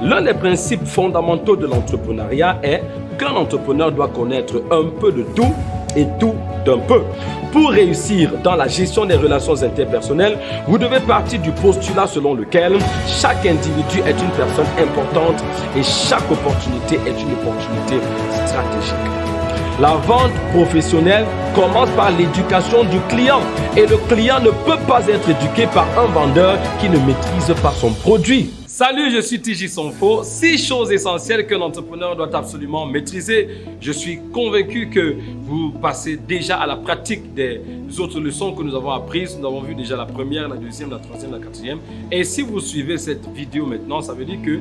L'un des principes fondamentaux de l'entrepreneuriat est qu'un entrepreneur doit connaître un peu de tout et tout d'un peu. Pour réussir dans la gestion des relations interpersonnelles, vous devez partir du postulat selon lequel chaque individu est une personne importante et chaque opportunité est une opportunité stratégique. La vente professionnelle commence par l'éducation du client et le client ne peut pas être éduqué par un vendeur qui ne maîtrise pas son produit. Salut, je suis TJ Sonfo. 6 choses essentielles que l'entrepreneur doit absolument maîtriser. Je suis convaincu que vous passez déjà à la pratique des autres leçons que nous avons apprises. Nous avons vu déjà la première, la deuxième, la troisième, la quatrième. Et si vous suivez cette vidéo maintenant, ça veut dire que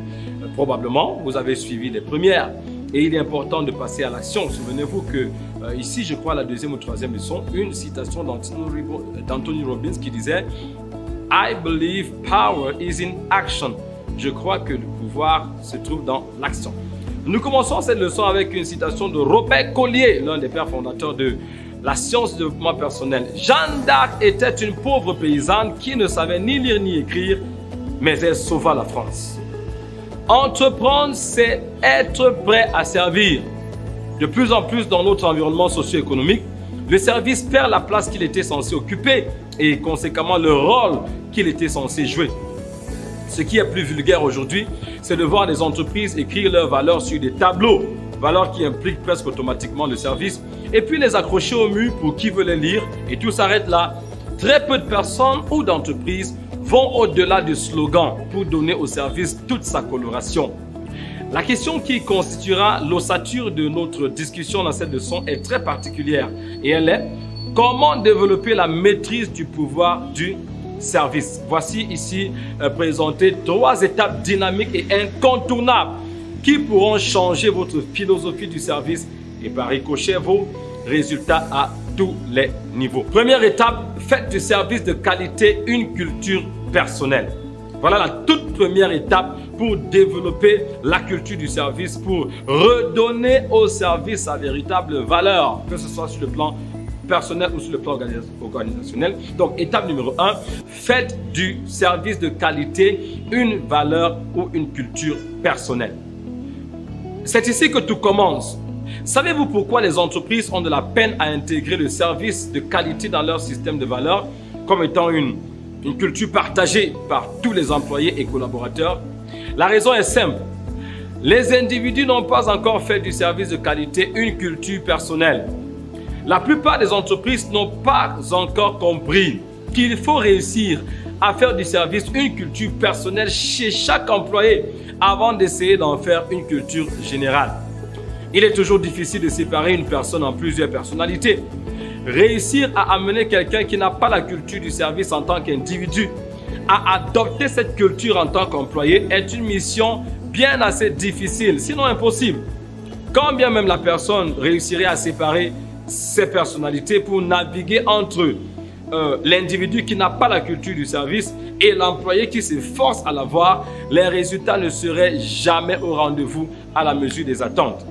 probablement vous avez suivi les premières. Et il est important de passer à l'action. Souvenez-vous que ici, je crois, la deuxième ou troisième leçon, une citation d'Anthony Robbins qui disait « I believe power is in action ». Je crois que le pouvoir se trouve dans l'action. Nous commençons cette leçon avec une citation de Robert Collier, l'un des pères fondateurs de la science du développement personnel. Jeanne d'Arc était une pauvre paysanne qui ne savait ni lire ni écrire, mais elle sauva la France. Entreprendre, c'est être prêt à servir. De plus en plus dans notre environnement socio-économique, le service perd la place qu'il était censé occuper et conséquemment le rôle qu'il était censé jouer. Ce qui est plus vulgaire aujourd'hui, c'est de voir des entreprises écrire leurs valeurs sur des tableaux, valeurs qui impliquent presque automatiquement le service, et puis les accrocher au mur pour qui veut les lire, et tout s'arrête là. Très peu de personnes ou d'entreprises vont au-delà du slogan pour donner au service toute sa coloration. La question qui constituera l'ossature de notre discussion dans cette leçon est très particulière, et elle est « Comment développer la maîtrise du pouvoir du service ?» Voici ici présentées 3 étapes dynamiques et incontournables qui pourront changer votre philosophie du service et par ricochet vos résultats à tous les niveaux. Première étape, faites du service de qualité une culture personnelle. Voilà la toute première étape pour développer la culture du service, pour redonner au service sa véritable valeur, que ce soit sur le plan personnel ou sur le plan organisationnel. Donc, étape numéro 1, faites du service de qualité une valeur ou une culture personnelle. C'est ici que tout commence. Savez-vous pourquoi les entreprises ont de la peine à intégrer le service de qualité dans leur système de valeurs comme étant une culture partagée par tous les employés et collaborateurs? La raison est simple. Les individus n'ont pas encore fait du service de qualité une culture personnelle. La plupart des entreprises n'ont pas encore compris qu'il faut réussir à faire du service une culture personnelle chez chaque employé avant d'essayer d'en faire une culture générale. Il est toujours difficile de séparer une personne en plusieurs personnalités. Réussir à amener quelqu'un qui n'a pas la culture du service en tant qu'individu à adopter cette culture en tant qu'employé est une mission bien assez difficile, sinon impossible. Quand bien même la personne réussirait à séparer ses personnalités pour naviguer entre l'individu qui n'a pas la culture du service et l'employé qui s'efforce à l'avoir, les résultats ne seraient jamais au rendez-vous à la mesure des attentes.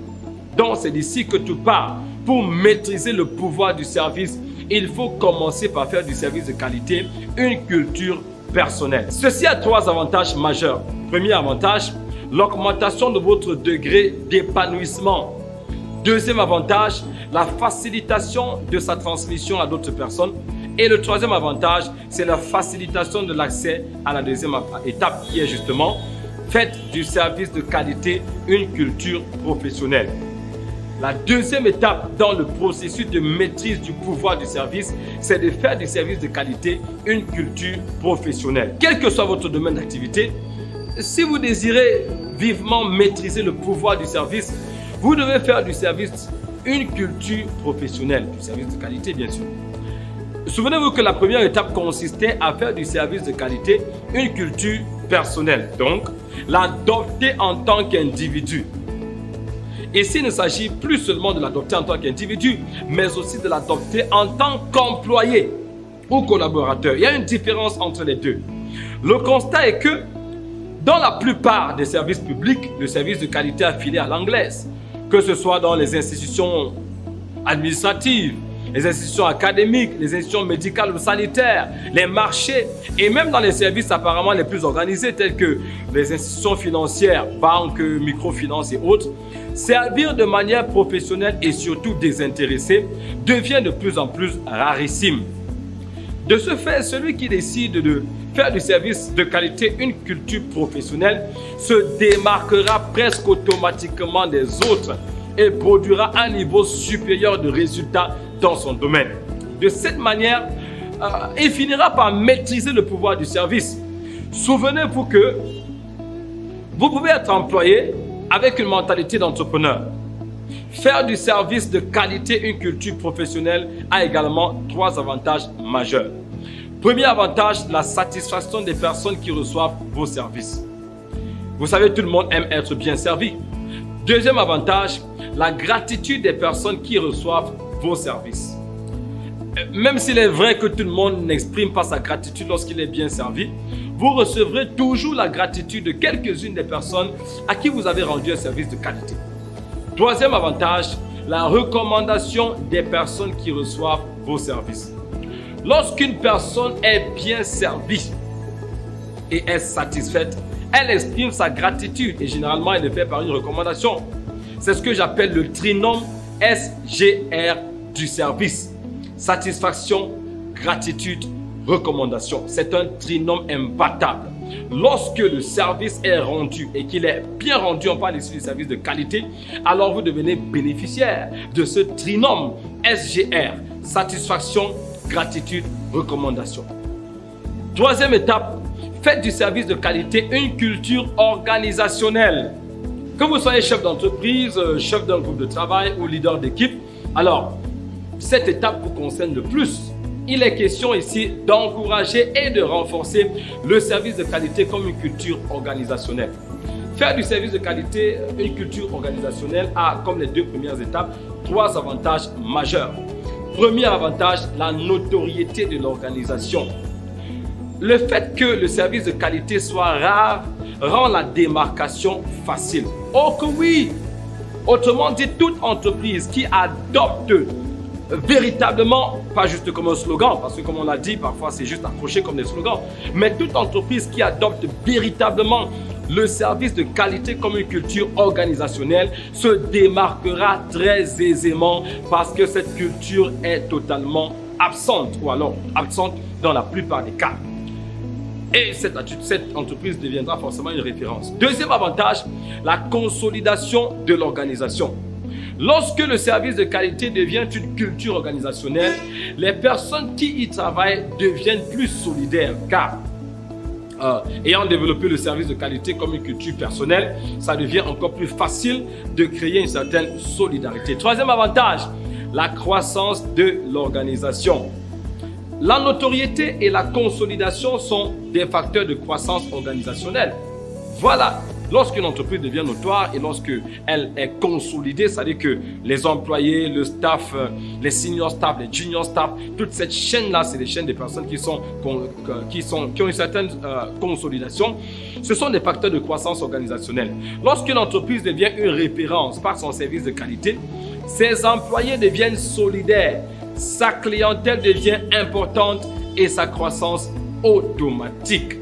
Donc c'est d'ici que tout part. Pour maîtriser le pouvoir du service, il faut commencer par faire du service de qualité une culture personnelle. Ceci a 3 avantages majeurs. Premier avantage, l'augmentation de votre degré d'épanouissement. Deuxième avantage, la facilitation de sa transmission à d'autres personnes. Et le troisième avantage, c'est la facilitation de l'accès à la deuxième étape qui est justement faites du service de qualité une culture professionnelle. La deuxième étape dans le processus de maîtrise du pouvoir du service, c'est de faire du service de qualité une culture professionnelle. Quel que soit votre domaine d'activité, si vous désirez vivement maîtriser le pouvoir du service, vous devez faire du service une culture professionnelle, du service de qualité bien sûr. Souvenez-vous que la première étape consistait à faire du service de qualité une culture personnelle, donc l'adopter en tant qu'individu. Ici, il ne s'agit plus seulement de l'adopter en tant qu'individu, mais aussi de l'adopter en tant qu'employé ou collaborateur. Il y a une différence entre les deux. Le constat est que dans la plupart des services publics, le service de qualité affilié à l'anglaise, que ce soit dans les institutions administratives, les institutions académiques, les institutions médicales ou sanitaires, les marchés et même dans les services apparemment les plus organisés tels que les institutions financières, banques, microfinances et autres, servir de manière professionnelle et surtout désintéressée devient de plus en plus rarissime. De ce fait, celui qui décide de faire du service de qualité une culture professionnelle se démarquera presque automatiquement des autres et produira un niveau supérieur de résultats dans son domaine. De cette manière, il finira par maîtriser le pouvoir du service. Souvenez-vous que vous pouvez être employé avec une mentalité d'entrepreneur. Faire du service de qualité une culture professionnelle a également 3 avantages majeurs. Premier avantage, la satisfaction des personnes qui reçoivent vos services. Vous savez, tout le monde aime être bien servi. Deuxième avantage, la gratitude des personnes qui reçoivent vos services. Même s'il est vrai que tout le monde n'exprime pas sa gratitude lorsqu'il est bien servi, vous recevrez toujours la gratitude de quelques-unes des personnes à qui vous avez rendu un service de qualité. Troisième avantage, la recommandation des personnes qui reçoivent vos services. Lorsqu'une personne est bien servie et est satisfaite, elle exprime sa gratitude et généralement elle le fait par une recommandation. C'est ce que j'appelle le trinôme SGR du service. Satisfaction, gratitude, recommandation. C'est un trinôme imbattable. Lorsque le service est rendu et qu'il est bien rendu, on parle ici du service de qualité, alors vous devenez bénéficiaire de ce trinôme SGR. Satisfaction, gratitude, recommandation. Troisième étape, faites du service de qualité une culture organisationnelle. Que vous soyez chef d'entreprise, chef d'un groupe de travail ou leader d'équipe, alors cette étape vous concerne le plus. Il est question ici d'encourager et de renforcer le service de qualité comme une culture organisationnelle. Faire du service de qualité une culture organisationnelle a, comme les 2 premières étapes, 3 avantages majeurs. Premier avantage, la notoriété de l'organisation. Le fait que le service de qualité soit rare rend la démarcation facile. Oh que oui! Autrement dit, toute entreprise qui adopte véritablement, pas juste comme un slogan, parce que comme on l'a dit, parfois c'est juste accroché comme des slogans, mais toute entreprise qui adopte véritablement le service de qualité comme une culture organisationnelle se démarquera très aisément parce que cette culture est totalement absente ou alors absente dans la plupart des cas. Et cette entreprise deviendra forcément une référence. Deuxième avantage, la consolidation de l'organisation. Lorsque le service de qualité devient une culture organisationnelle, les personnes qui y travaillent deviennent plus solidaires car ayant développé le service de qualité comme une culture personnelle, ça devient encore plus facile de créer une certaine solidarité. Troisième avantage, la croissance de l'organisation. La notoriété et la consolidation sont des facteurs de croissance organisationnelle. Voilà, lorsqu'une entreprise devient notoire et lorsqu'elle est consolidée, c'est-à-dire que les employés, le staff, les senior staff, les junior staff, toute cette chaîne-là, c'est des chaînes de personnes qui ont une certaine consolidation. Ce sont des facteurs de croissance organisationnelle. Lorsqu'une entreprise devient une référence par son service de qualité, ses employés deviennent solidaires, sa clientèle devient importante et sa croissance automatique.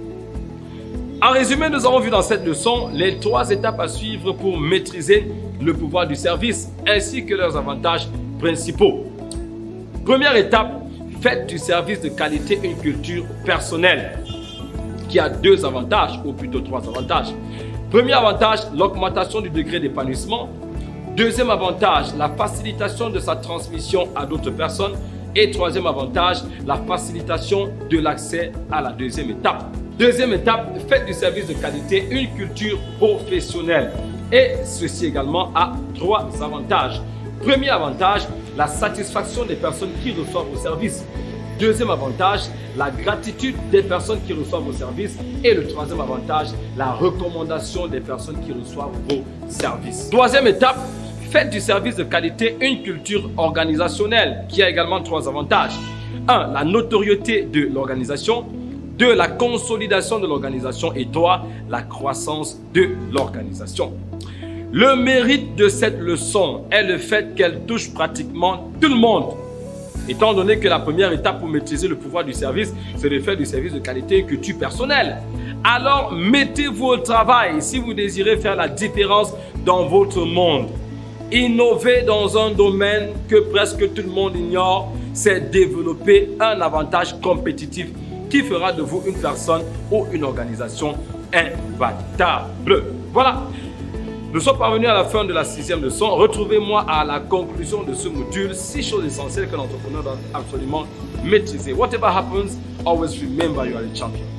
En résumé, nous avons vu dans cette leçon les 3 étapes à suivre pour maîtriser le pouvoir du service ainsi que leurs avantages principaux. Première étape, faites du service de qualité une culture personnelle qui a 2 avantages ou plutôt 3 avantages. Premier avantage, l'augmentation du degré d'épanouissement. Deuxième avantage, la facilitation de sa transmission à d'autres personnes. Et troisième avantage, la facilitation de l'accès à la deuxième étape. Deuxième étape, faites du service de qualité une culture professionnelle. Et ceci également a 3 avantages. Premier avantage, la satisfaction des personnes qui reçoivent vos services. Deuxième avantage, la gratitude des personnes qui reçoivent vos services. Et le troisième avantage, la recommandation des personnes qui reçoivent vos services. Troisième étape, faites du service de qualité une culture organisationnelle qui a également 3 avantages. 1. La notoriété de l'organisation. 2. La consolidation de l'organisation. Et 3. La croissance de l'organisation. Le mérite de cette leçon est le fait qu'elle touche pratiquement tout le monde. Étant donné que la première étape pour maîtriser le pouvoir du service, c'est de faire du service de qualité et culture personnelle. Alors, mettez-vous au travail si vous désirez faire la différence dans votre monde. Innover dans un domaine que presque tout le monde ignore, c'est développer un avantage compétitif qui fera de vous une personne ou une organisation imbattable. Voilà, nous sommes parvenus à la fin de la 6e leçon. Retrouvez-moi à la conclusion de ce module. 6 choses essentielles que l'entrepreneur doit absolument maîtriser. Whatever happens, always remember you are a champion.